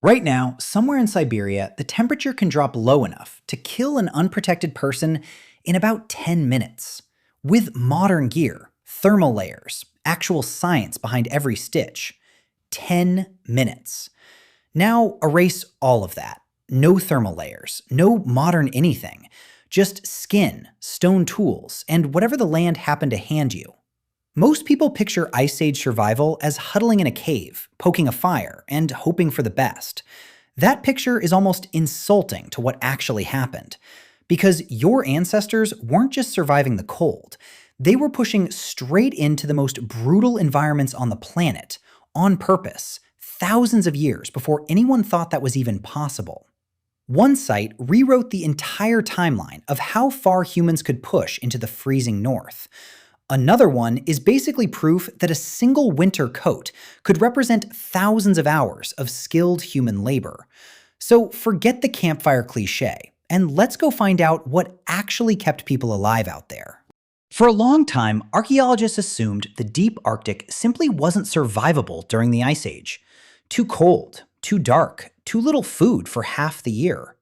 Right now, somewhere in Siberia, the temperature can drop low enough to kill an unprotected person in about 10 minutes. With modern gear, thermal layers, actual science behind every stitch. 10 minutes. Now erase all of that. No thermal layers, no modern anything. Just skin, stone tools, and whatever the land happened to hand you. Most people picture Ice Age survival as huddling in a cave, poking a fire, and hoping for the best. That picture is almost insulting to what actually happened, because your ancestors weren't just surviving the cold, they were pushing straight into the most brutal environments on the planet, on purpose, thousands of years before anyone thought that was even possible. One site rewrote the entire timeline of how far humans could push into the freezing north. Another one is basically proof that a single winter coat could represent thousands of hours of skilled human labor. So forget the campfire cliche, and let's go find out what actually kept people alive out there. For a long time, archaeologists assumed the deep Arctic simply wasn't survivable during the Ice Age. Too cold, too dark, too little food for half the year.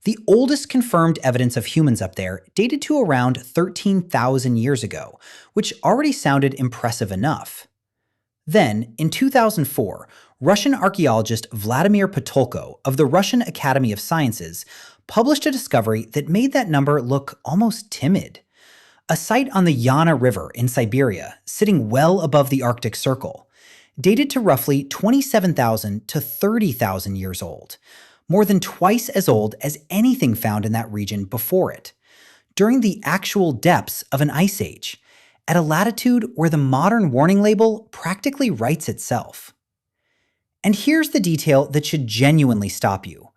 The oldest confirmed evidence of humans up there dated to around 13,000 years ago, which already sounded impressive enough. Then, in 2004, Russian archaeologist Vladimir Patolko of the Russian Academy of Sciences published a discovery that made that number look almost timid. A site on the Yana River in Siberia, sitting well above the Arctic Circle, dated to roughly 27,000 to 30,000 years old, more than twice as old as anything found in that region before it, during the actual depths of an ice age, at a latitude where the modern warning label practically writes itself. And here's the detail that should genuinely stop you.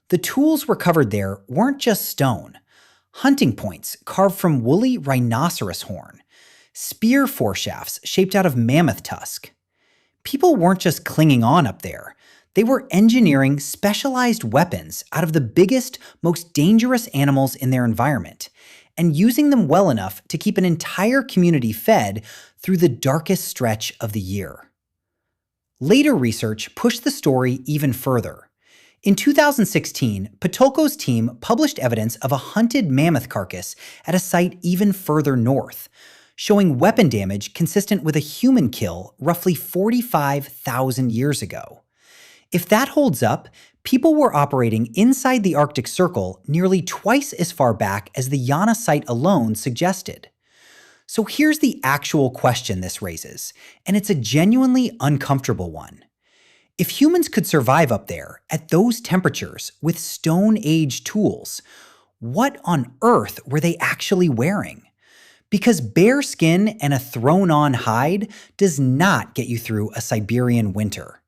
The tools recovered there weren't just stone. Hunting points carved from woolly rhinoceros horn, spear foreshafts shaped out of mammoth tusk. People weren't just clinging on up there. They were engineering specialized weapons out of the biggest, most dangerous animals in their environment, and using them well enough to keep an entire community fed through the darkest stretch of the year. Later research pushed the story even further. In 2016, Patolko's team published evidence of a hunted mammoth carcass at a site even further north, showing weapon damage consistent with a human kill roughly 45,000 years ago. If that holds up, people were operating inside the Arctic Circle nearly twice as far back as the Yana site alone suggested. So here's the actual question this raises, and it's a genuinely uncomfortable one. If humans could survive up there at those temperatures with Stone Age tools, what on earth were they actually wearing? Because bare skin and a thrown-on hide does not get you through a Siberian winter.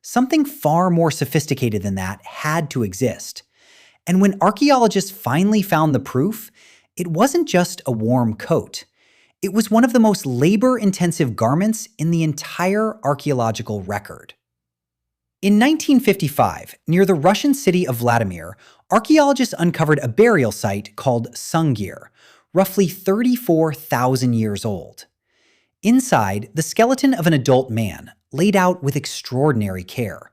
Something far more sophisticated than that had to exist. And when archaeologists finally found the proof, it wasn't just a warm coat. It was one of the most labor-intensive garments in the entire archaeological record. In 1955, near the Russian city of Vladimir, archaeologists uncovered a burial site called Sungir, roughly 34,000 years old. Inside, the skeleton of an adult man, laid out with extraordinary care.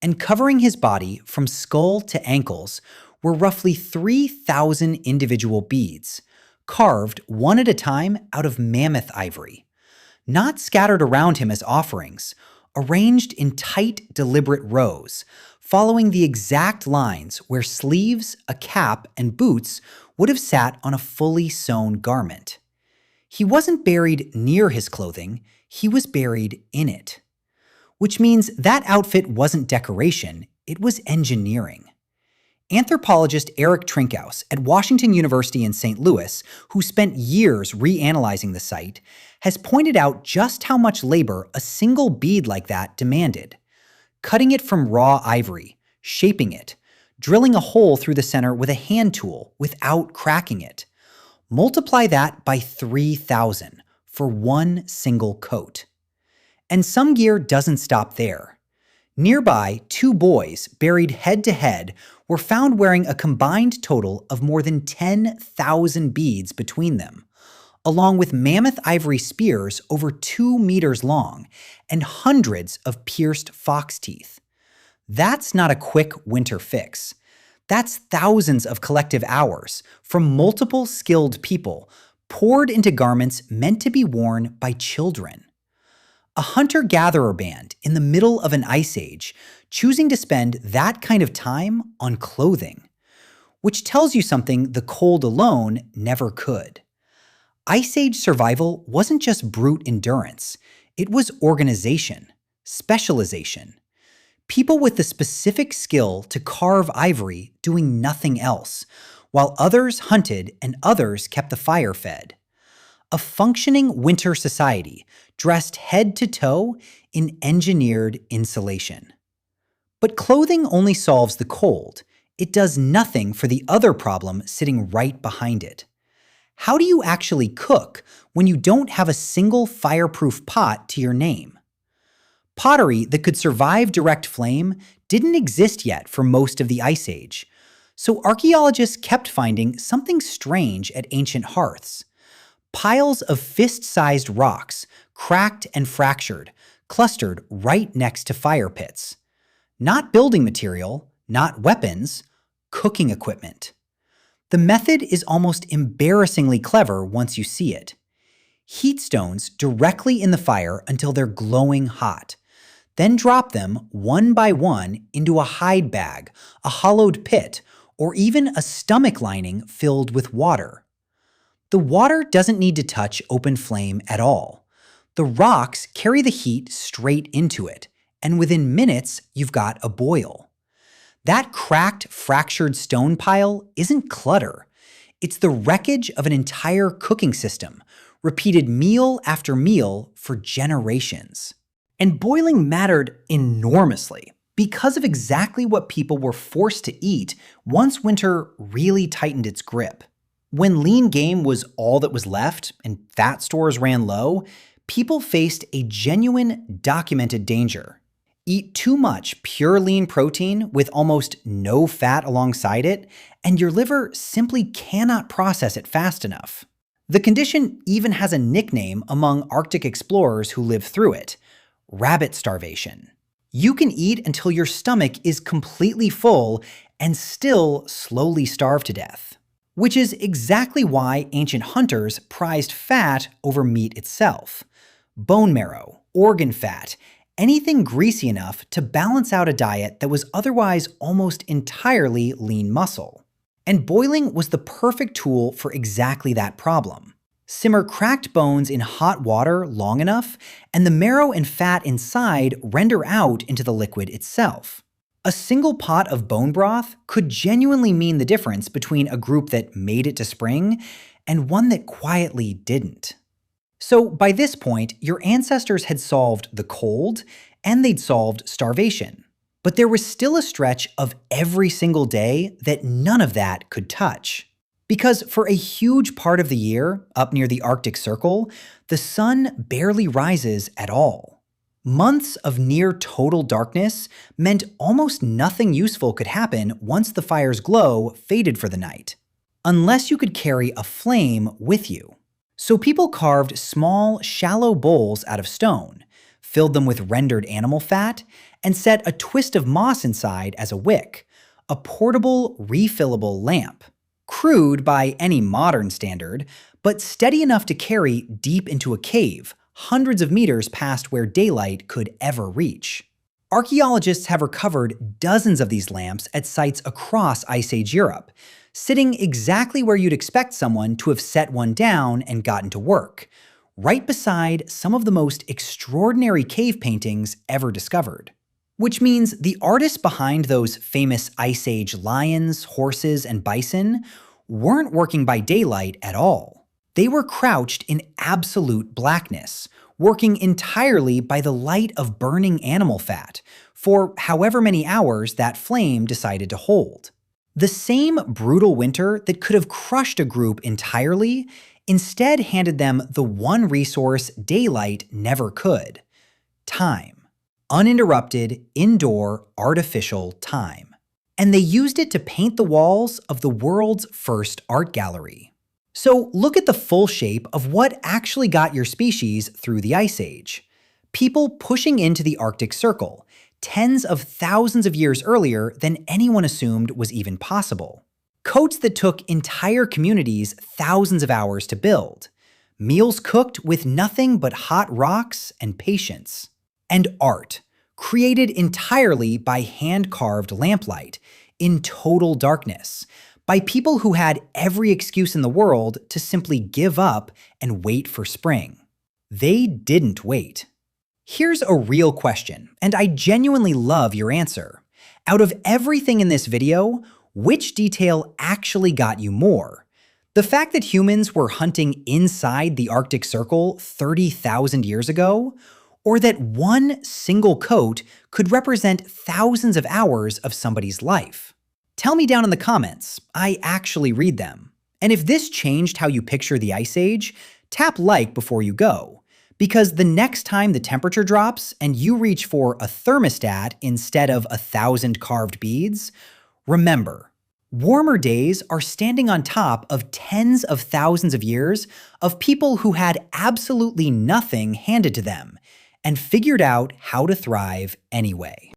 And covering his body from skull to ankles were roughly 3,000 individual beads, carved one at a time out of mammoth ivory. Not scattered around him as offerings, arranged in tight, deliberate rows, following the exact lines where sleeves, a cap, and boots would have sat on a fully sewn garment. He wasn't buried near his clothing, he was buried in it. Which means that outfit wasn't decoration, it was engineering. Anthropologist Eric Trinkhaus at Washington University in St. Louis, who spent years reanalyzing the site, has pointed out just how much labor a single bead like that demanded. Cutting it from raw ivory, shaping it, drilling a hole through the center with a hand tool without cracking it. Multiply that by 3,000 for one single coat. And some gear doesn't stop there. Nearby, two boys, buried head to head, were found wearing a combined total of more than 10,000 beads between them, along with mammoth ivory spears over 2 meters long and hundreds of pierced fox teeth. That's not a quick winter fix. That's thousands of collective hours from multiple skilled people poured into garments meant to be worn by children. A hunter-gatherer band in the middle of an ice age choosing to spend that kind of time on clothing, which tells you something the cold alone never could. Ice Age survival wasn't just brute endurance, it was organization, specialization. People with the specific skill to carve ivory doing nothing else, while others hunted and others kept the fire fed. A functioning winter society dressed head to toe in engineered insulation. But clothing only solves the cold. It does nothing for the other problem sitting right behind it. How do you actually cook when you don't have a single fireproof pot to your name? Pottery that could survive direct flame didn't exist yet for most of the Ice Age, so archaeologists kept finding something strange at ancient hearths. Piles of fist-sized rocks, cracked and fractured, clustered right next to fire pits. Not building material, not weapons, cooking equipment. The method is almost embarrassingly clever once you see it. Heat stones directly in the fire until they're glowing hot. Then drop them one by one into a hide bag, a hollowed pit, or even a stomach lining filled with water. The water doesn't need to touch open flame at all. The rocks carry the heat straight into it, and within minutes, you've got a boil. That cracked, fractured stone pile isn't clutter. It's the wreckage of an entire cooking system, repeated meal after meal for generations. And boiling mattered enormously because of exactly what people were forced to eat once winter really tightened its grip. When lean game was all that was left and fat stores ran low, people faced a genuine, documented danger. Eat too much pure lean protein with almost no fat alongside it, and your liver simply cannot process it fast enough. The condition even has a nickname among Arctic explorers who live through it: rabbit starvation. You can eat until your stomach is completely full and still slowly starve to death. Which is exactly why ancient hunters prized fat over meat itself. Bone marrow, organ fat, anything greasy enough to balance out a diet that was otherwise almost entirely lean muscle. And boiling was the perfect tool for exactly that problem. Simmer cracked bones in hot water long enough, and the marrow and fat inside render out into the liquid itself. A single pot of bone broth could genuinely mean the difference between a group that made it to spring and one that quietly didn't. So by this point, your ancestors had solved the cold and they'd solved starvation. But there was still a stretch of every single day that none of that could touch. Because for a huge part of the year, up near the Arctic Circle, the sun barely rises at all. Months of near total darkness meant almost nothing useful could happen once the fire's glow faded for the night, unless you could carry a flame with you. So people carved small, shallow bowls out of stone, filled them with rendered animal fat, and set a twist of moss inside as a wick, a portable, refillable lamp. Crude by any modern standard, but steady enough to carry deep into a cave, hundreds of meters past where daylight could ever reach. Archaeologists have recovered dozens of these lamps at sites across Ice Age Europe, sitting exactly where you'd expect someone to have set one down and gotten to work, right beside some of the most extraordinary cave paintings ever discovered. Which means the artists behind those famous Ice Age lions, horses, and bison weren't working by daylight at all. They were crouched in absolute blackness, working entirely by the light of burning animal fat for however many hours that flame decided to hold. The same brutal winter that could have crushed a group entirely instead handed them the one resource daylight never could: time. Uninterrupted, indoor, artificial time. And they used it to paint the walls of the world's first art gallery. So look at the full shape of what actually got your species through the Ice Age. People pushing into the Arctic Circle, tens of thousands of years earlier than anyone assumed was even possible. Coats that took entire communities thousands of hours to build. Meals cooked with nothing but hot rocks and patience. And art, created entirely by hand-carved lamplight, in total darkness, by people who had every excuse in the world to simply give up and wait for spring. They didn't wait. Here's a real question, and I genuinely love your answer. Out of everything in this video, which detail actually got you more? The fact that humans were hunting inside the Arctic Circle 30,000 years ago? Or that one single coat could represent thousands of hours of somebody's life? Tell me down in the comments. I actually read them. And if this changed how you picture the Ice Age, tap like before you go. Because the next time the temperature drops and you reach for a thermostat instead of 1,000 carved beads, remember, warmer days are standing on top of tens of thousands of years of people who had absolutely nothing handed to them and figured out how to thrive anyway.